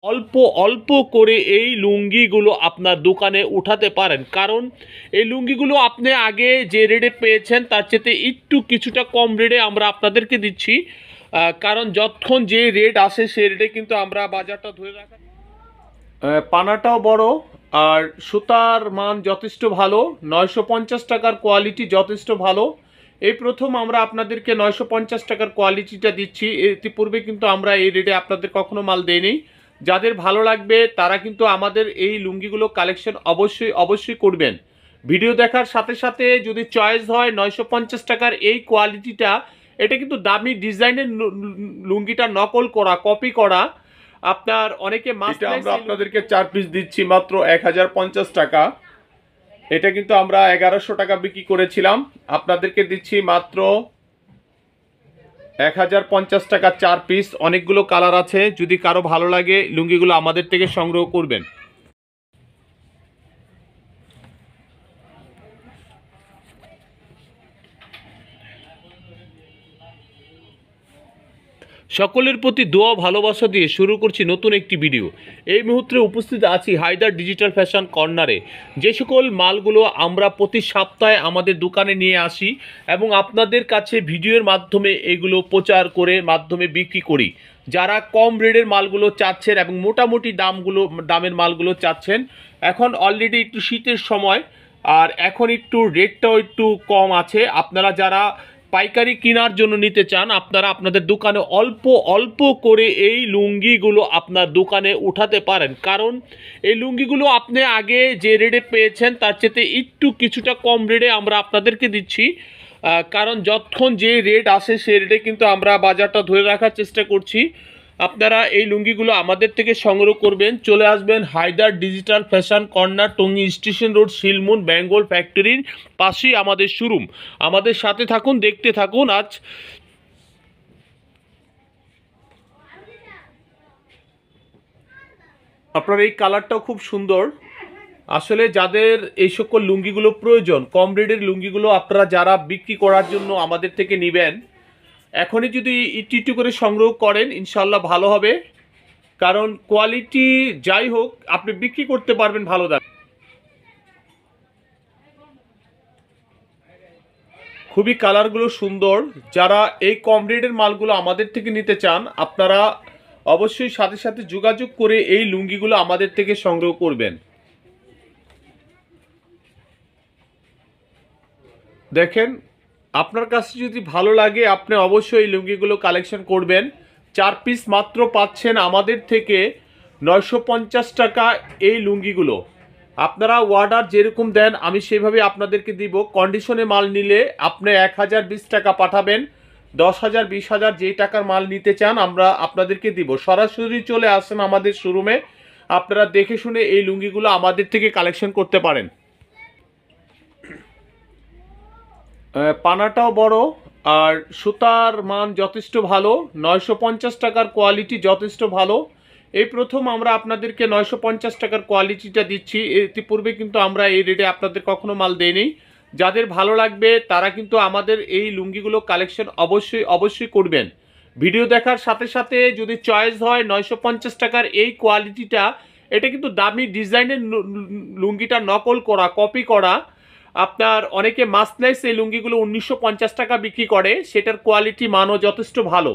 অল্প অল্প করে এই লুঙ্গিগুলো আপনার দোকানে উঠাতে পারেন, কারণ এই লুঙ্গিগুলো আপনি আগে যে রেটে পেয়েছেন তার চেয়ে একটু কিছুটা কম রেটে আমরা আপনাদেরকে দিচ্ছি। কারণ যতক্ষণ যে রেট আসে সেই রেটে কিন্তু আমরা বাজারটা ধরে রাখা। পানাটাও বড়, আর সুতার মান যথেষ্ট ভালো। 950 টাকার কোয়ালিটি যথেষ্ট ভালো। এই প্রথম আমরা আপনাদেরকে 950 টাকার কোয়ালিটিটা দিচ্ছি। ইতিপূর্বে কিন্তু আমরা এই রেটে আপনাদের কখনো মাল দেইনি। যাদের ভালো লাগবে তারা কিন্তু আমাদের এই লুঙ্গিগুলো কালেকশন অবশ্যই অবশ্যই করবেন। ভিডিও দেখার সাথে সাথে যদি চয়েস হয় 950 টাকার এই কোয়ালিটিটা, এটা কিন্তু দামি ডিজাইনের লুঙ্গিটা নকল করা, কপি করা। আপনার অনেকে আমরা আপনাদেরকে 4 পিস দিচ্ছি মাত্র 1050 টাকা। এটা কিন্তু আমরা 1100 টাকা বিক্রি করেছিলাম, আপনাদেরকে দিচ্ছি মাত্র 1050 টাকা 4 পিস। অনেকগুলো কালার আছে, যদি কারো ভালো লাগে লুঙ্গিগুলো আমাদের থেকে সংগ্রহ করবেন। সকলের প্রতি দোয়া ভালোবাসা দিয়ে শুরু করছি নতুন একটি ভিডিও। এই মুহূর্তে উপস্থিত আছি হায়দার ডিজিটাল ফ্যাশন কর্নারে। যে সকল মালগুলো আমরা প্রতি সপ্তাহে আমাদের দোকানে নিয়ে আসি এবং আপনাদের কাছে ভিডিওর মাধ্যমে এগুলো প্রচার করে মাধ্যমে বিক্রি করি। যারা কম রেটের মালগুলো চাচ্ছেন এবং মোটামুটি দামের মালগুলো চাচ্ছেন, এখন অলরেডি একটু শীতের সময়, আর এখন একটু রেটটাও একটু কম আছে। আপনারা যারা পাইকারি কেনার জন্য নিতে চান, আপনারা আপনাদের দোকানে অল্প অল্প করে এই লুঙ্গিগুলো আপনার দোকানে উঠাতে পারেন, কারণ এই লুঙ্গিগুলো আপনি আগে যে রেটে পেয়েছেন তার চেয়ে একটু কিছুটা কম রেটে আমরা আপনাদেরকে দিচ্ছি। কারণ যতক্ষণ যে রেট আসে সেই রেটে কিন্তু আমরা বাজারটা ধরে রাখার চেষ্টা করছি। আপনারা এই লুঙ্গিগুলো আমাদের থেকে সংগ্রহ করবেন। চলে আসবেন Haider digital fashion corner, Tongi station road, Shilmun Bengal ফ্যাক্টরির পাশেই আমাদের শোরুম। আমাদের সাথে থাকুন, দেখতে থাকুন। আজ আপনার এই কালারটাও খুব সুন্দর। আসলে যাদের এই সকল লুঙ্গিগুলো প্রয়োজন, কম রেটের লুঙ্গিগুলো আপনারা যারা বিক্রি করার জন্য আমাদের থেকে নেবেন, এখনই যদি একটু একটু করে সংগ্রহ করেন ইনশাল্লাহ ভালো হবে। কারণ কোয়ালিটি যাই হোক আপনি বিক্রি করতে পারবেন ভালো দামে। খুবই কালারগুলো সুন্দর। যারা এই কম রেটের মালগুলো আমাদের থেকে নিতে চান, আপনারা অবশ্যই সাথে সাথে যোগাযোগ করে এই লুঙ্গিগুলো আমাদের থেকে সংগ্রহ করবেন। দেখেন, আপনার কাছে যদি ভালো লাগে আপনি অবশ্যই এই লুঙ্গিগুলো কালেকশন করবেন। 4 পিস মাত্র পাচ্ছেন আমাদের থেকে 950 টাকা এই লুঙ্গিগুলো। আপনারা অর্ডার যেরকম দেন আমি সেভাবে আপনাদেরকে দিব। কন্ডিশনে মাল নিলে আপনি 1020 টাকা পাঠাবেন, 10,000 20,000 যেই টাকার মাল নিতে চান আমরা আপনাদেরকে দিব। সরাসরি চলে আসেন আমাদের শোরুমে, আপনারা দেখে শুনে এই লুঙ্গিগুলো আমাদের থেকে কালেকশন করতে পারেন। পানাটাও বড়, আর সুতার মান যথেষ্ট ভালো। 950 টাকার কোয়ালিটি যথেষ্ট ভালো। এই প্রথম আমরা আপনাদেরকে 950 টাকার কোয়ালিটিটা দিচ্ছি। ইতিপূর্বে কিন্তু আমরা এই রেটে আপনাদের কখনো মাল দেইনি। যাদের ভালো লাগবে তারা কিন্তু আমাদের এই লুঙ্গিগুলো কালেকশন অবশ্যই অবশ্যই করবেন। ভিডিও দেখার সাথে সাথে যদি চয়েস হয় 950 টাকার এই কোয়ালিটিটা, এটা কিন্তু দামি ডিজাইনের লুঙ্গিটা নকল করা, কপি করা। আপনার অনেকে মাসলাইস এই লুঙ্গিগুলো 1950 টাকা বিক্রি করে, সেটার কোয়ালিটি মানও যথেষ্ট ভালো।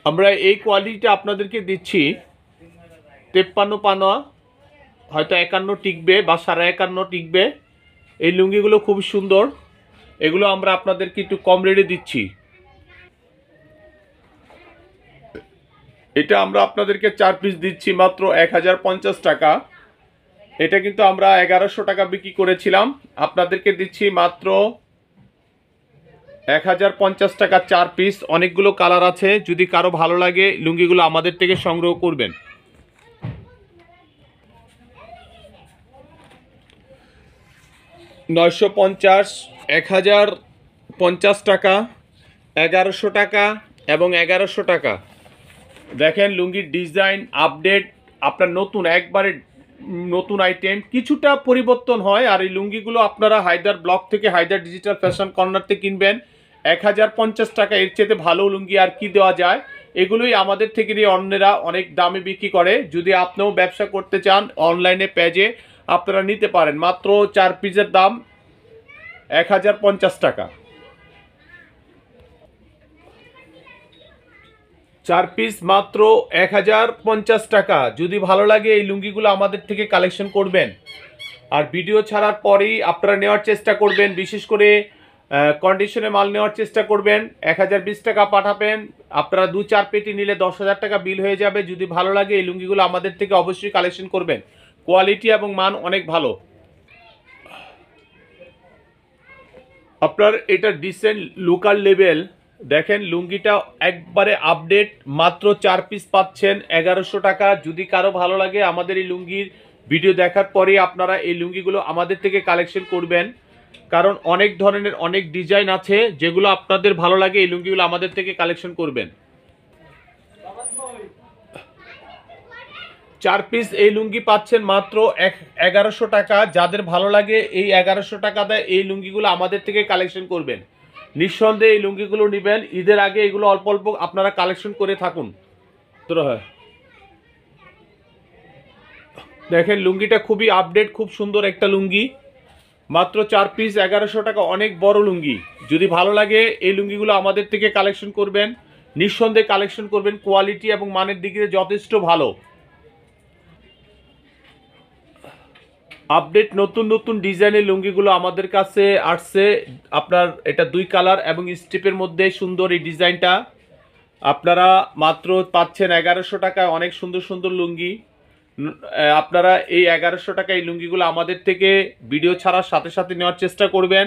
আমরা এই কোয়ালিটিটা আপনাদেরকে দিচ্ছি 53 পানা, হয়তো 51 টিকবে বা 51.5 টিকবে। এই লুঙ্গিগুলো খুব সুন্দর, এগুলো আমরা আপনাদেরকে একটু কম রেটে দিচ্ছি। এটা আমরা আপনাদেরকে 4 পিস দিচ্ছি মাত্র 1050 টাকা। এটা কিন্তু আমরা 1100 টাকা বিক্রি করেছিলাম, আপনাদেরকে দিচ্ছি মাত্র 1050 টাকা 4 পিস। অনেকগুলো কালার আছে, যদি কারো ভালো লাগে লুঙ্গিগুলো আমাদের থেকে সংগ্রহ করবেন। 950, 1050 টাকা, 1100 টাকা এবং 1100 টাকা। দেখেন লুঙ্গির ডিজাইন আপডেট, আপনার নতুন একবারে নতুন আইটেম কিছুটা পরিবর্তন হয়। আর এই লুঙ্গিগুলো আপনারা হায়দার ব্লক থেকে হায়দার ডিজিটাল ফ্যাশন কর্নার থেকে কিনবেন 1050 টাকা। এর চেয়ে ভালো লুঙ্গি আর কি দেওয়া যায়। এগুলোই আমাদের থেকে নিয়ে অন্যরা অনেক দামে বিক্রি করে। যদি আপনিও ব্যবসা করতে চান অনলাইনে পেজে আপনারা নিতে পারেন। মাত্র 4 পিসের দাম 1050 টাকা। 4 পিস মাত্র 1050 টাকা। যদি ভালো লাগে এই লুঙ্গিগুলো আমাদের থেকে কালেকশন করবেন। আর ভিডিও ছাড়ার পরেই আপনারা নেওয়ার চেষ্টা করবেন, বিশেষ করে কন্ডিশনে মাল নেওয়ার চেষ্টা করবেন। 1020 টাকা পাঠাবেন। আপনারা 2-4 পেটি নিলে 10,000 টাকা বিল হয়ে যাবে। যদি ভালো লাগে এই লুঙ্গিগুলো আমাদের থেকে অবশ্যই কালেকশন করবেন। কোয়ালিটি এবং মান অনেক ভালো। আপনার এটা ডিসেন্ট লোকাল লেভেল। দেখেন লুঙ্গিটা একবারে আপডেট। মাত্র 4 পিস পাচ্ছেন 1100 টাকা। যদি কারো ভালো লাগে আমাদের এই লুঙ্গির ভিডিও দেখার পরে আপনারা এই লুঙ্গিগুলো আমাদের থেকে কালেকশন করবেন। কারণ অনেক ধরনের অনেক ডিজাইন আছে, যেগুলো আপনাদের ভালো লাগে এই লুঙ্গিগুলো আমাদের থেকে কালেকশন করবেন। 4 পিস এই লুঙ্গি পাচ্ছেন মাত্র 1100 টাকা। যাদের ভালো লাগে এই 1100 টাকাতে এই লুঙ্গিগুলো আমাদের থেকে কালেকশন করবেন। নিঃসন্দেহে এই লুঙ্গিগুলো নেবেন। ঈদের আগে এগুলো অল্প অল্প আপনারা কালেকশন করে থাকুন। তো দেখেন লুঙ্গিটা খুবই আপডেট, খুব সুন্দর একটা লুঙ্গি। মাত্র 4 পিস 1100 টাকা, অনেক বড় লুঙ্গি। যদি ভালো লাগে এই লুঙ্গিগুলো আমাদের থেকে কালেকশন করবেন। নিঃসন্দেহে কালেকশন করবেন। কোয়ালিটি এবং মানের দিকে যথেষ্ট ভালো। আপডেট নতুন নতুন ডিজাইনের লুঙ্গিগুলো আমাদের কাছে আসছে। আপনার এটা 2 কালার এবং স্টেপের মধ্যে সুন্দর এই ডিজাইনটা আপনারা মাত্র পাচ্ছেন 1100 টাকায়। অনেক সুন্দর সুন্দর লুঙ্গি। আপনারা এই 1100 টাকা এই লুঙ্গিগুলো আমাদের থেকে ভিডিও ছাড়ার সাথে সাথে নেওয়ার চেষ্টা করবেন।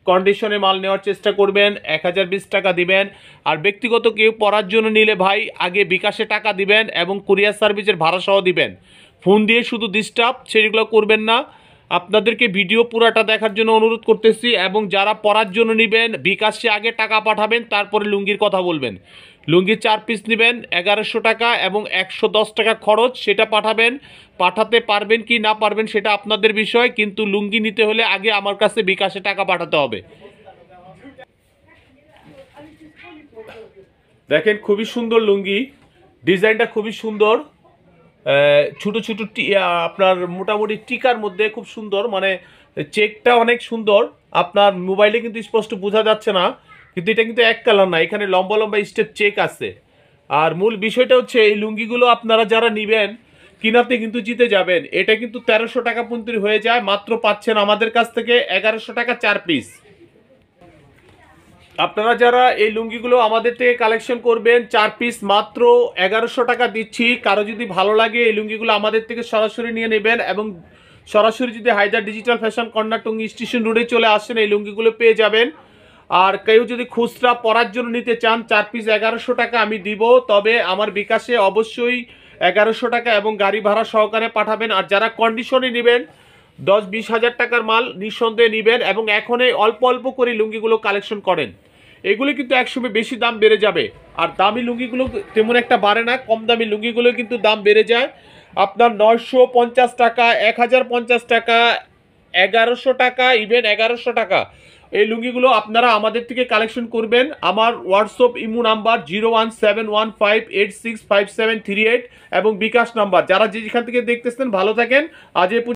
কন্ডিশনে মাল নেওয়ার চেষ্টা করবেন। 1020 টাকা দিবেন। আর ব্যক্তিগত কেউ পরার জন্য নিলে ভাই আগে বিকাশে টাকা দিবেন এবং কুরিয়ার সার্ভিসের ভাড়া সহ দিবেন। ফোন দিয়ে শুধু ডিস্টার্ব সেগুলো করবেন না। আপনাদেরকে ভিডিও পুরাটা দেখার জন্য অনুরোধ করতেছি। এবং যারা পরার জন্য নেবেন বিকাশে আগে টাকা পাঠাবেন, তারপরে লুঙ্গির কথা বলবেন। লুঙ্গি 4 পিস নেবেন 1100 টাকা এবং 110 টাকা খরচ, সেটা পাঠাবেন। পাঠাতে পারবেন কি না পারবেন সেটা আপনাদের বিষয়, কিন্তু লুঙ্গি নিতে হলে আগে আমার কাছে বিকাশে টাকা পাঠাতে হবে। দেখেন খুবই সুন্দর লুঙ্গি, ডিজাইনটা খুবই সুন্দর। ছোট ছোট আপনার মোটামুটি টিকার মধ্যে খুব সুন্দর, মানে চেকটা অনেক সুন্দর। আপনার মোবাইলে কিন্তু স্পষ্ট বোঝা যাচ্ছে না, কিন্তু এটা কিন্তু এক কালার না, এখানে লম্বা লম্বা স্টেপ চেক আছে। আর মূল বিষয়টা হচ্ছে এই লুঙ্গিগুলো আপনারা যারা নেবেন কিনাতে কিন্তু জিতে যাবেন। এটা কিন্তু 1300 টাকা পর্যন্ত হয়ে যায়। মাত্র পাচ্ছেন আমাদের কাছ থেকে 1100 টাকা 4 পিস। আপনারা যারা এই লুঙ্গিগুলো আমাদের থেকে কালেকশন করবেন 4 পিস মাত্র 1100 টাকা দিচ্ছি। কারো যদি ভালো লাগে এই লুঙ্গিগুলো আমাদের থেকে সরাসরি নিয়ে নেবেন এবং সরাসরি যদি Haider digital fashion corner Tongi station রোডে চলে আসেন এই লুঙ্গিগুলো পেয়ে যাবেন। আর কেউ যদি খুচরা পরার জন্য নিতে চান 4 পিস 1100 টাকা আমি দিব, তবে আমার বিকাশে অবশ্যই 1100 টাকা এবং গাড়ি ভাড়া সহকারে পাঠাবেন। আর যারা কন্ডিশনে নেবেন 10-20 হাজার টাকার মাল নিঃসন্দেহে নেবেন এবং এখনই অল্প অল্প করে লুঙ্গিগুলো কালেকশন করেন। এগুলো কিন্তু একসময় বেশি দাম বেড়ে যাবে। আর দামি লুঙ্গিগুলো তেমন একটা বাড়ে না, কম দামি লুঙ্গিগুলো কিন্তু দাম বেড়ে যায়। আপনার 950 টাকা, 1050 টাকা, 1100 টাকা, ইভেন 1100 টাকা এই লুঙ্গিগুলো আপনারা আমাদের থেকে কালেকশন করবেন। আমার হোয়াটসঅ্যাপ ইমো নাম্বার 01715865738 এবং বিকাশ নাম্বার। যারা যেখান থেকে দেখতেছেন ভালো থাকেন। আজ